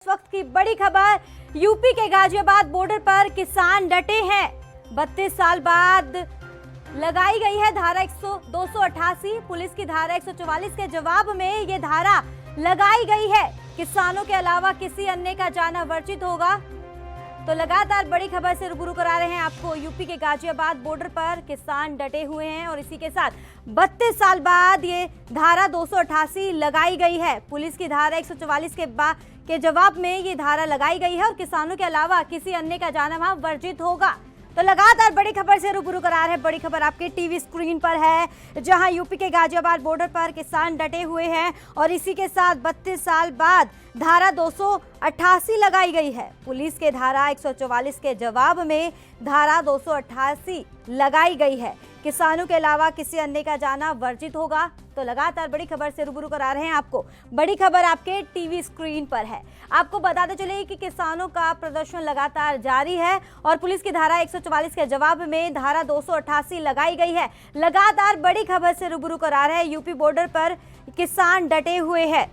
इस वक्त की बड़ी खबर, यूपी के गाजियाबाद बॉर्डर पर किसान डटे हैं। 32 साल बाद लगाई गई है धारा 288। पुलिस की धारा 144 के जवाब में ये धारा लगाई गई है। किसानों के अलावा किसी अन्य का जाना वर्जित होगा। तो लगातार बड़ी खबर से रूबरू करा रहे हैं आपको। यूपी के गाजियाबाद बॉर्डर पर किसान डटे हुए हैं और इसी के साथ 32 साल बाद ये धारा 288 लगाई गई है। पुलिस की धारा 144 के जवाब में ये धारा लगाई गई है और किसानों के अलावा किसी अन्य का जाना वहां वर्जित होगा। तो लगातार बड़ी खबर से रूबरू करा रहे हैं। बड़ी खबर आपके टीवी स्क्रीन पर है, जहां यूपी के गाजियाबाद बॉर्डर पर किसान डटे हुए हैं और इसी के साथ 32 साल बाद धारा 288 लगाई गई है। पुलिस के धारा 144 के जवाब में धारा 288 लगाई गई है। किसानों के अलावा किसी अन्य का जाना वर्जित होगा। तो लगातार बड़ी खबर से रूबरू करा रहे हैं आपको। बड़ी खबर आपके टीवी स्क्रीन पर है। आपको बताते चले कि किसानों का प्रदर्शन लगातार जारी है और पुलिस की धारा 144 के जवाब में धारा 288 लगाई गई है। लगातार बड़ी खबर से रूबरू करा रहे हैं। यूपी बॉर्डर पर किसान डटे हुए हैं।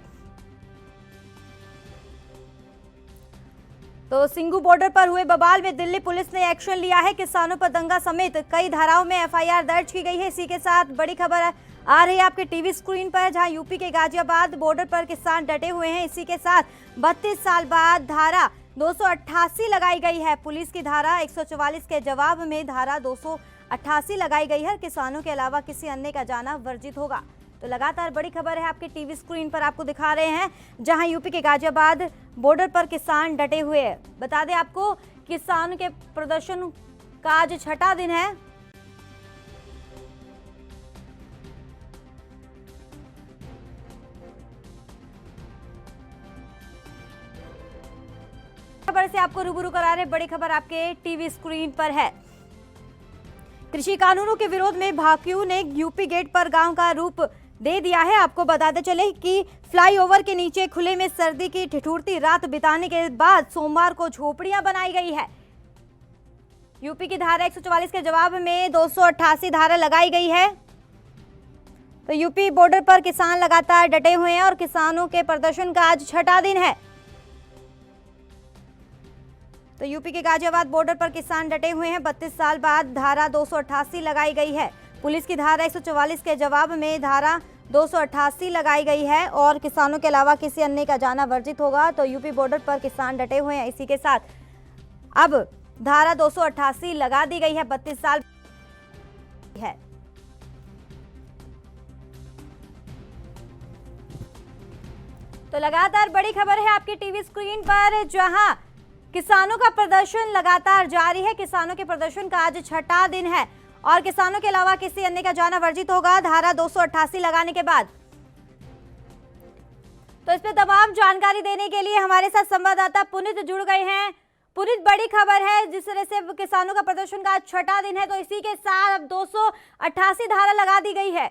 तो सिंगू बॉर्डर पर हुए बवाल में दिल्ली पुलिस ने एक्शन लिया है। किसानों पर दंगा समेत कई धाराओं में एफआईआर दर्ज की गई है। इसी के साथ बड़ी खबर आ रही है आपके टीवी स्क्रीन पर, जहां यूपी के गाजियाबाद बॉर्डर पर किसान डटे हुए हैं। इसी के साथ 32 साल बाद धारा 288 लगाई गई है। पुलिस की धारा 144 के जवाब में धारा 288 लगाई गई है। किसानों के अलावा किसी अन्य का जाना वर्जित होगा। तो लगातार बड़ी खबर है आपके टीवी स्क्रीन पर आपको दिखा रहे हैं, जहां यूपी के गाजियाबाद बॉर्डर पर किसान डटे हुए हैं। बता दें आपको, किसान के प्रदर्शन का आज छठा दिन है। खबर से आपको रूबरू करा रहे, बड़ी खबर आपके टीवी स्क्रीन पर है। कृषि कानूनों के विरोध में भाकियों ने यूपी गेट पर गांव का रूप दे दिया है। आपको बताते चले कि फ्लाईओवर के नीचे खुले में सर्दी की ठिठुरती रात बिताने के बाद सोमवार को झोपड़ियां बनाई गई है। यूपी की धारा 144 के जवाब में 288 धारा लगाई गई है। तो यूपी बॉर्डर पर किसान लगातार डटे हुए हैं और किसानों के प्रदर्शन का आज छठा दिन है। तो यूपी के गाजियाबाद बॉर्डर पर किसान डटे हुए हैं। 32 साल बाद धारा 288 लगाई गई है। पुलिस की धारा 144 के जवाब में धारा 288 लगाई गई है और किसानों के अलावा किसी अन्य का जाना वर्जित होगा। तो यूपी बॉर्डर पर किसान डटे हुए हैं। इसी के साथ अब धारा 288 लगा दी गई है। 32 साल है। तो लगातार बड़ी खबर है आपकी टीवी स्क्रीन पर, जहां किसानों का प्रदर्शन लगातार जारी है। किसानों के प्रदर्शन का आज छठा दिन है और किसानों के अलावा किसी अन्य का जाना वर्जित होगा धारा 288 लगाने के बाद। तो इस पे तमाम जानकारी देने के लिए हमारे साथ संवाददाता पुनीत जुड़ गए हैं। पुनीत, बड़ी खबर है, जिस तरह से किसानों का प्रदर्शन का आज छठा दिन है, तो इसी के साथ अब 288 धारा लगा दी गई है।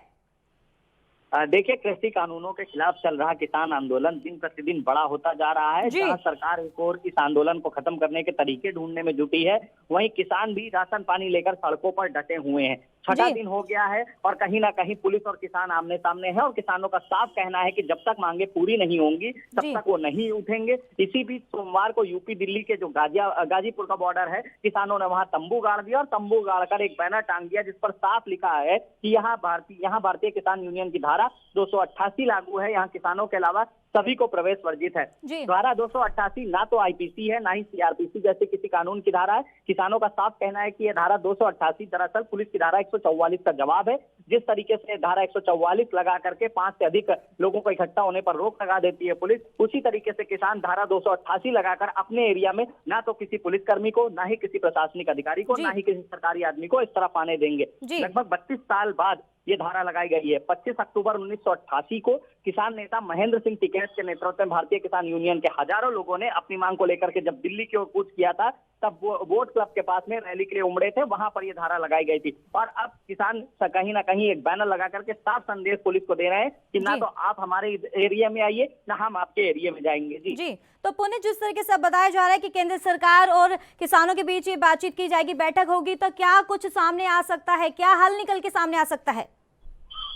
देखिए, कृषि कानूनों के खिलाफ चल रहा किसान आंदोलन दिन प्रतिदिन बड़ा होता जा रहा है। जहां सरकार एक और इस आंदोलन को खत्म करने के तरीके ढूंढने में जुटी है, वहीं किसान भी राशन पानी लेकर सड़कों पर डटे हुए हैं। छठा दिन हो गया है और कहीं ना कहीं पुलिस और किसान आमने सामने है और किसानों का साफ कहना है कि जब तक मांगे पूरी नहीं होंगी तब तक वो नहीं उठेंगे। इसी बीच सोमवार को यूपी दिल्ली के जो गाजीपुर का बॉर्डर है, किसानों ने वहां तंबू गाड़ दिया और तंबू गाड़कर एक बैनर टांग दिया जिस पर साफ लिखा है कि यहाँ भारतीय किसान यूनियन की धारा 288 लागू है। यहाँ किसानों के अलावा सभी को प्रवेश वर्जित है। धारा 288 ना तो आईपीसी है, ना ही सीआरपीसी जैसे किसी कानून की धारा है। किसानों का साफ कहना है कि यह धारा 288 दरअसल पुलिस की धारा 144 का जवाब है। जिस तरीके से धारा 144 लगा करके 5 से अधिक लोगों को इकट्ठा होने पर रोक लगा देती है पुलिस, उसी तरीके से किसान धारा 288 लगाकर अपने एरिया में ना तो किसी पुलिसकर्मी को, ना ही किसी प्रशासनिक अधिकारी को, ना ही किसी सरकारी आदमी को इस तरफ आने देंगे। लगभग 32 साल बाद ये धारा लगाई गई है। 25 अक्टूबर 1988 को किसान नेता महेंद्र सिंह टिकैत के नेतृत्व में भारतीय किसान यूनियन के हजारों लोगों ने अपनी मांग को लेकर के जब दिल्ली की ओर कूच किया था, तब वो वोट क्लब के पास में रैली के लिए उमड़े थे। वहां पर ये धारा लगाई गई थी और अब किसान कहीं ना कहीं एक बैनर लगा करके साफ संदेश पुलिस को दे रहे हैं कि ना तो आप हमारे एरिया में आइए, ना हम आपके एरिया में जाएंगे। जी तो पुनीत, जिस तरीके से बताया जा रहा है कि केंद्र सरकार और किसानों के बीच ये बातचीत की जाएगी, बैठक होगी, तो क्या कुछ सामने आ सकता है? क्या हल निकल के सामने आ सकता है?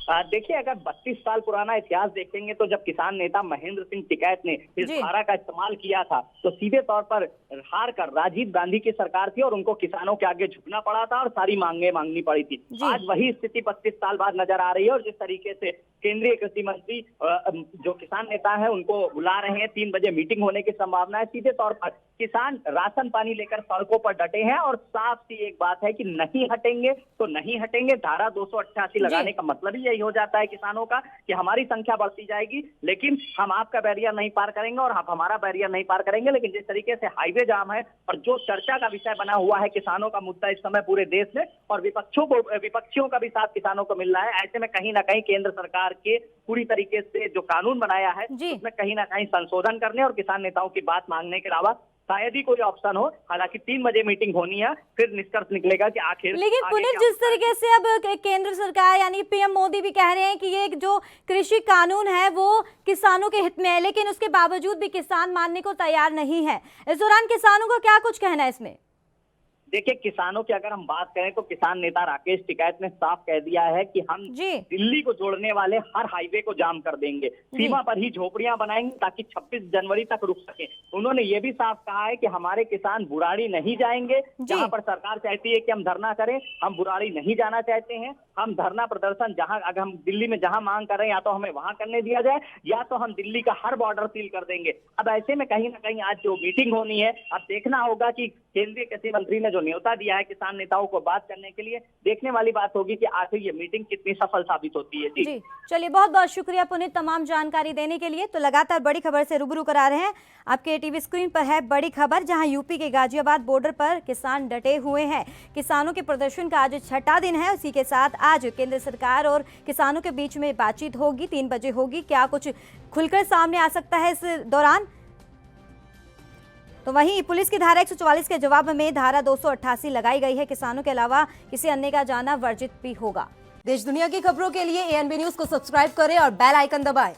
देखिए, अगर 32 साल पुराना इतिहास देखेंगे तो जब किसान नेता महेंद्र सिंह टिकैत ने इस धारा का इस्तेमाल किया था तो सीधे तौर पर हार कर राजीव गांधी की सरकार थी और उनको किसानों के आगे झुकना पड़ा था और सारी मांगे मांगनी पड़ी थी। आज वही स्थिति 32 साल बाद नजर आ रही है और जिस तरीके से केंद्रीय कृषि मंत्री जो किसान नेता है उनको बुला रहे हैं, 3 बजे मीटिंग होने की संभावना है। सीधे तौर पर किसान राशन पानी लेकर सड़कों पर डटे हैं और साफ सी एक बात है कि नहीं हटेंगे तो नहीं हटेंगे। धारा 288 लगाने का मतलब ही यही हो जाता है किसानों का कि हमारी संख्या बढ़ती जाएगी लेकिन हम आपका बैरियर नहीं पार करेंगे और आप हमारा बैरियर नहीं पार करेंगे। लेकिन जिस तरीके से हाईवे जाम है और जो चर्चा का विषय बना हुआ है किसानों का मुद्दा इस समय पूरे देश में और विपक्षियों का भी साथ किसानों को मिल रहा है, ऐसे में कहीं ना कहीं केंद्र सरकार के पूरी तरीके से जो कानून बनाया है उसमें कहीं ना कहीं संशोधन करने और किसान नेताओं की बात मांगने के अलावा शायद ही कोई ऑप्शन हो। हालांकि 3 बजे मीटिंग होनी है, फिर निष्कर्ष निकलेगा कि आखिर। लेकिन पुनीत, जिस तरीके से अब केंद्र सरकार यानी पीएम मोदी भी कह रहे हैं कि ये जो कृषि कानून है वो किसानों के हित में है, लेकिन उसके बावजूद भी किसान मानने को तैयार नहीं है। इस दौरान किसानों को क्या कुछ कहना है इसमें? देखिए, किसानों की अगर हम बात करें तो किसान नेता राकेश टिकैत ने साफ कह दिया है कि हम दिल्ली को जोड़ने वाले हर हाईवे को जाम कर देंगे, सीमा पर ही झोपड़ियां बनाएंगे ताकि 26 जनवरी तक रुक सके। उन्होंने ये भी साफ कहा है कि हमारे किसान बुराड़ी नहीं जाएंगे। जहां पर सरकार चाहती है कि हम धरना करें, हम बुराड़ी नहीं जाना चाहते हैं। हम धरना प्रदर्शन जहां अगर हम दिल्ली में जहां मांग कर रहे हैं या तो हमें वहां करने दिया जाए या तो हम दिल्ली का हर बॉर्डर सील कर देंगे। अब ऐसे में कहीं ना कहीं आज जो मीटिंग होनी है, अब देखना होगा कि केंद्रीय कृषि मंत्री ने जो न्योता दिया है किसान नेताओं को बात करने के लिए, देखने वाली बात होगी कि आखिर ये मीटिंग कितनी सफल साबित होती है। जी चलिए, बहुत बहुत शुक्रिया पुनीत तमाम जानकारी देने के लिए। तो लगातार बड़ी खबर से रूबरू करा रहे हैं। आपके टीवी स्क्रीन पर है बड़ी खबर, जहां यूपी के गाजियाबाद बॉर्डर पर किसान डटे हुए हैं। किसानों के प्रदर्शन का आज 6ठा दिन है। उसी के साथ आज केंद्र सरकार और किसानों के बीच में बातचीत होगी, 3 बजे होगी। क्या कुछ खुलकर सामने आ सकता है इस दौरान? तो वहीं पुलिस की धारा 144 के जवाब में धारा 288 लगाई गई है। किसानों के अलावा किसी अन्य का जाना वर्जित भी होगा। देश दुनिया की खबरों के लिए ANB न्यूज को सब्सक्राइब करें और बेल आइकन दबाएं।